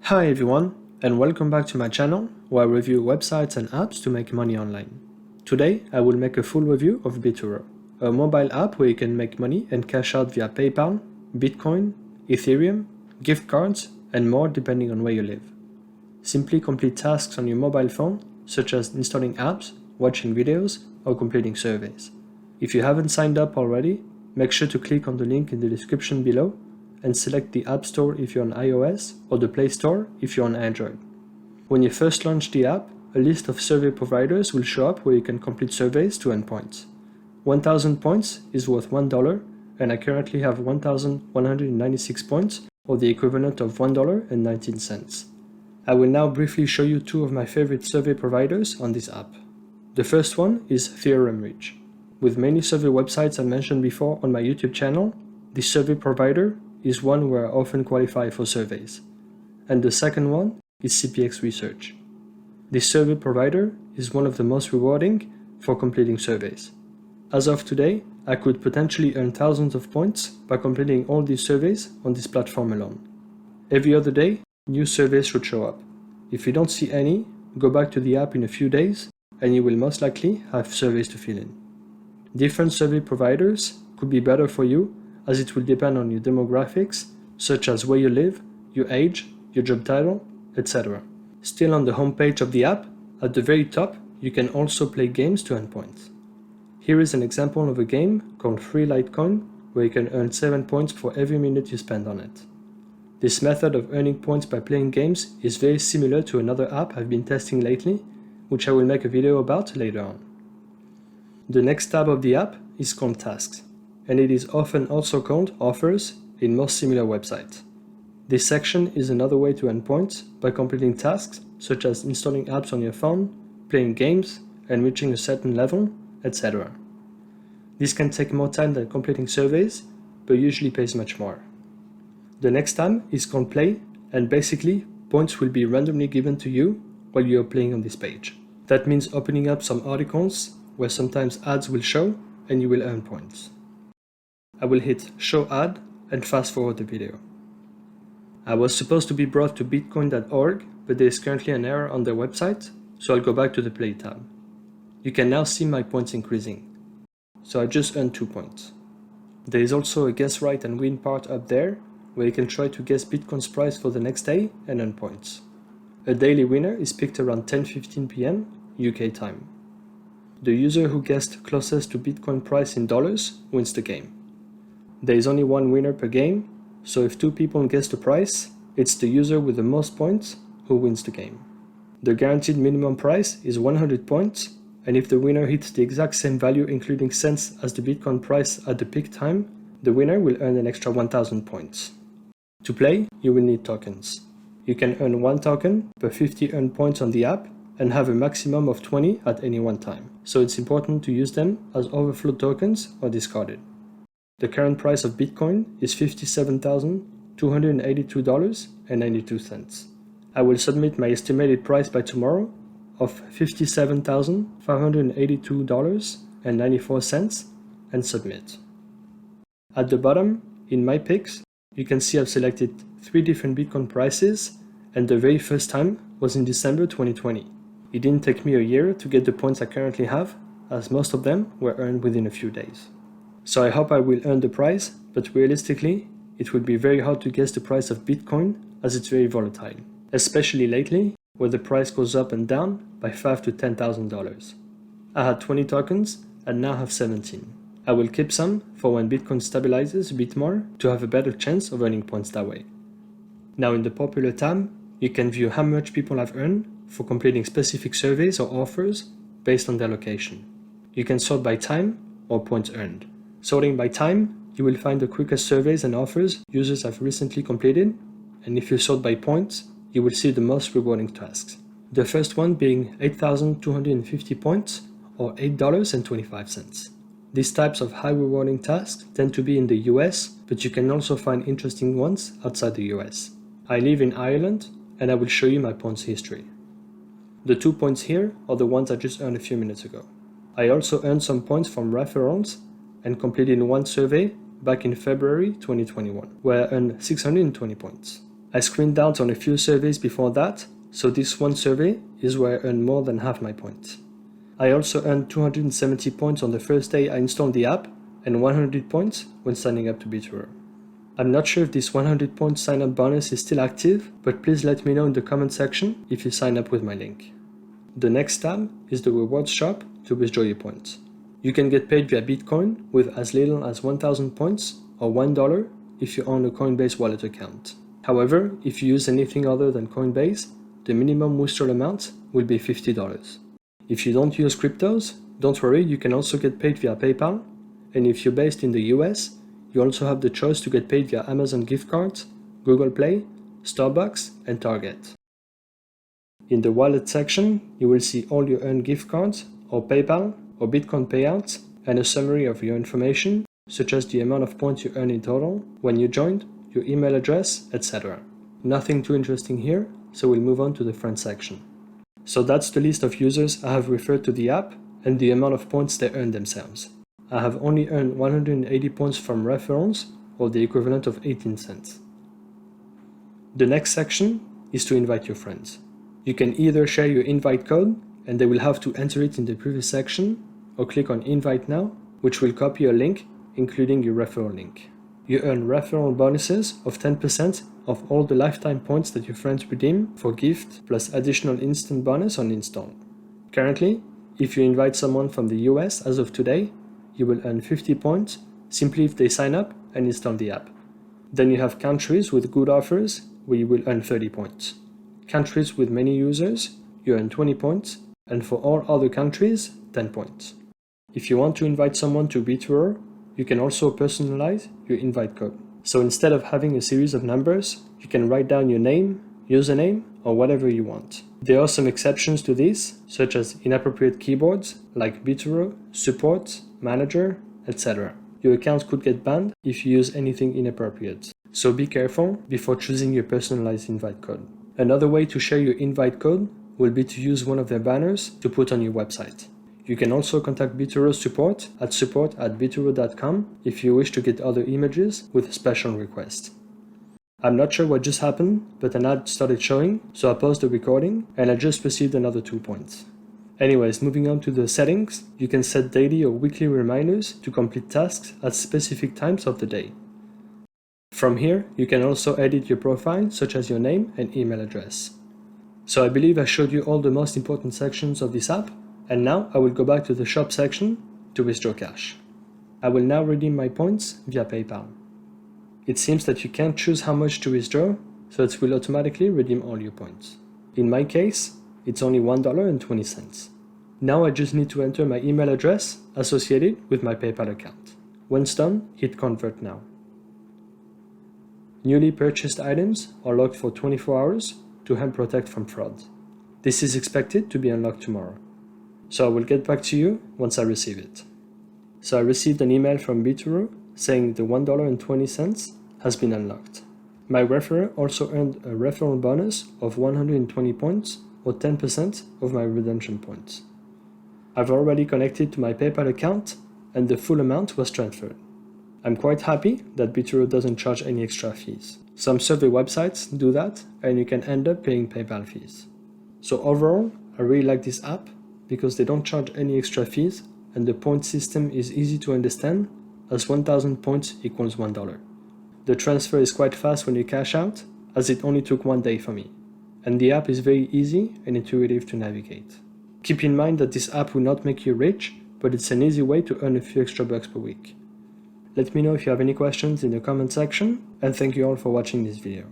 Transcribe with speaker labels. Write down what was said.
Speaker 1: Hi everyone, and welcome back to my channel where I review websites and apps to make money online. Today I will make a full review of Bituro, a mobile app where you can make money and cash out via PayPal, Bitcoin, Ethereum, gift cards, and more depending on where you live. Simply complete tasks on your mobile phone, such as installing apps, watching videos, or completing surveys. If you haven't signed up already, make sure to click on the link in the description below and select the App Store if you're on iOS or the Play Store if you're on Android. When you first launch the app, a list of survey providers will show up where you can complete surveys to earn points. 1,000 points is worth $1, and I currently have 1,196 points, or the equivalent of $1.19. I will now briefly show you two of my favorite survey providers on this app. The first one is Theorem Reach. With many survey websites I mentioned before on my YouTube channel, this survey provider is one where I often qualify for surveys. And the second one is CPX Research. This survey provider is one of the most rewarding for completing surveys. As of today, I could potentially earn thousands of points by completing all these surveys on this platform alone. Every other day, new surveys should show up. If you don't see any, go back to the app in a few days and you will most likely have surveys to fill in. Different survey providers could be better for you, as it will depend on your demographics, such as where you live, your age, your job title, etc. Still on the homepage of the app, at the very top, you can also play games to earn points. Here is an example of a game called Free Litecoin, where you can earn 7 points for every minute you spend on it. This method of earning points by playing games is very similar to another app I've been testing lately, which I will make a video about later on. The next tab of the app is called Tasks, and it is often also called Offers in most similar websites. This section is another way to earn points by completing tasks such as installing apps on your phone, playing games, and reaching a certain level, etc. This can take more time than completing surveys, but usually pays much more. The next tab is called Play, and basically, points will be randomly given to you while you are playing on this page. That means opening up some articles where sometimes ads will show and you will earn points. I will hit Show Ad and fast forward the video. I was supposed to be brought to bitcoin.org, but there is currently an error on their website, so I'll go back to the Play tab. You can now see my points increasing. So I just earned 2 points. There is also a guess right and win part up there, where you can try to guess Bitcoin's price for the next day and earn points. A daily winner is picked around 10:15 p.m. UK time. The user who guessed closest to Bitcoin price in dollars wins the game. There is only one winner per game, so if 2 people guess the price, it's the user with the most points who wins the game. The guaranteed minimum price is 100 points, and if the winner hits the exact same value including cents as the Bitcoin price at the peak time, the winner will earn an extra 1000 points. To play, you will need tokens. You can earn 1 token per 50 earned points on the app and have a maximum of 20 at any one time, so it's important to use them as overflow tokens or discarded. The current price of Bitcoin is $57,282.92. I will submit my estimated price by tomorrow of $57,582.94 and submit. At the bottom, in my picks, you can see I've selected 3 different Bitcoin prices, and the very first time was in December 2020. It didn't take me a year to get the points I currently have, as most of them were earned within a few days. So I hope I will earn the price, but realistically, it will be very hard to guess the price of Bitcoin as it's very volatile, especially lately, where the price goes up and down by $5,000 to $10,000. I had 20 tokens and now have 17. I will keep some for when Bitcoin stabilizes a bit more to have a better chance of earning points that way. Now in the Popular tab, you can view how much people have earned for completing specific surveys or offers based on their location. You can sort by time or points earned. Sorting by time, you will find the quickest surveys and offers users have recently completed, and if you sort by points, you will see the most rewarding tasks. The first one being 8,250 points, or $8.25. These types of high rewarding tasks tend to be in the US, but you can also find interesting ones outside the US. I live in Ireland, and I will show you my points history. The 2 points here are the ones I just earned a few minutes ago. I also earned some points from referrals and completed 1 survey back in February 2021, where I earned 620 points. I screened out on a few surveys before that, so this one survey is where I earned more than half my points. I also earned 270 points on the first day I installed the app and 100 points when signing up to Bituro. I'm not sure if this 100 point sign up bonus is still active, but please let me know in the comment section if you sign up with my link. The next tab is the rewards shop to withdraw your points. You can get paid via Bitcoin with as little as 1000 points or $1 if you own a Coinbase wallet account. However, if you use anything other than Coinbase, the minimum withdrawal amount will be $50. If you don't use cryptos, don't worry, you can also get paid via PayPal, and if you're based in the US, you also have the choice to get paid via Amazon gift cards, Google Play, Starbucks, and Target. In the wallet section, you will see all your earned gift cards, or PayPal, or Bitcoin payouts, and a summary of your information, such as the amount of points you earned in total, when you joined, your email address, etc. Nothing too interesting here, so we'll move on to the front section. So that's the list of users I have referred to the app and the amount of points they earned themselves. I have only earned 180 points from referrals, or the equivalent of 18 cents. The next section is to invite your friends. You can either share your invite code, and they will have to enter it in the previous section, or click on Invite Now, which will copy a link, including your referral link. You earn referral bonuses of 10% of all the lifetime points that your friends redeem for gift, plus additional instant bonus on install. Currently, if you invite someone from the US as of today, you will earn 50 points simply if they sign up and install the app. Then you have countries with good offers where you will earn 30 points. Countries with many users, you earn 20 points, and for all other countries, 10 points. If you want to invite someone to Bituro, you can also personalize your invite code. So instead of having a series of numbers, you can write down your name, username, or whatever you want. There are some exceptions to this, such as inappropriate keyboards like Bituro, support, manager, etc. Your account could get banned if you use anything inappropriate. So be careful before choosing your personalized invite code. Another way to share your invite code will be to use one of their banners to put on your website. You can also contact Bituro support at support@bituro.com if you wish to get other images with a special request. I'm not sure what just happened, but an ad started showing, so I paused the recording and I just received another 2 points. Anyways, moving on to the settings, you can set daily or weekly reminders to complete tasks at specific times of the day. From here, you can also edit your profile, such as your name and email address. So I believe I showed you all the most important sections of this app, and now I will go back to the shop section to withdraw cash. I will now redeem my points via PayPal. It seems that you can't choose how much to withdraw, so it will automatically redeem all your points. In my case, it's only $1.20. Now I just need to enter my email address associated with my PayPal account. Once done, hit Convert Now. Newly purchased items are locked for 24 hours to help protect from fraud. This is expected to be unlocked tomorrow. So I will get back to you once I receive it. So I received an email from Bituro saying the $1.20 has been unlocked. My referrer also earned a referral bonus of 120 points, or 10% of my redemption points. I've already connected to my PayPal account and the full amount was transferred. I'm quite happy that Bituro doesn't charge any extra fees. Some survey websites do that and you can end up paying PayPal fees. So overall, I really like this app because they don't charge any extra fees and the point system is easy to understand, as 1000 points equals $1. The transfer is quite fast when you cash out, as it only took 1 day for me. And the app is very easy and intuitive to navigate. Keep in mind that this app will not make you rich, but it's an easy way to earn a few extra bucks per week. Let me know if you have any questions in the comment section, and thank you all for watching this video.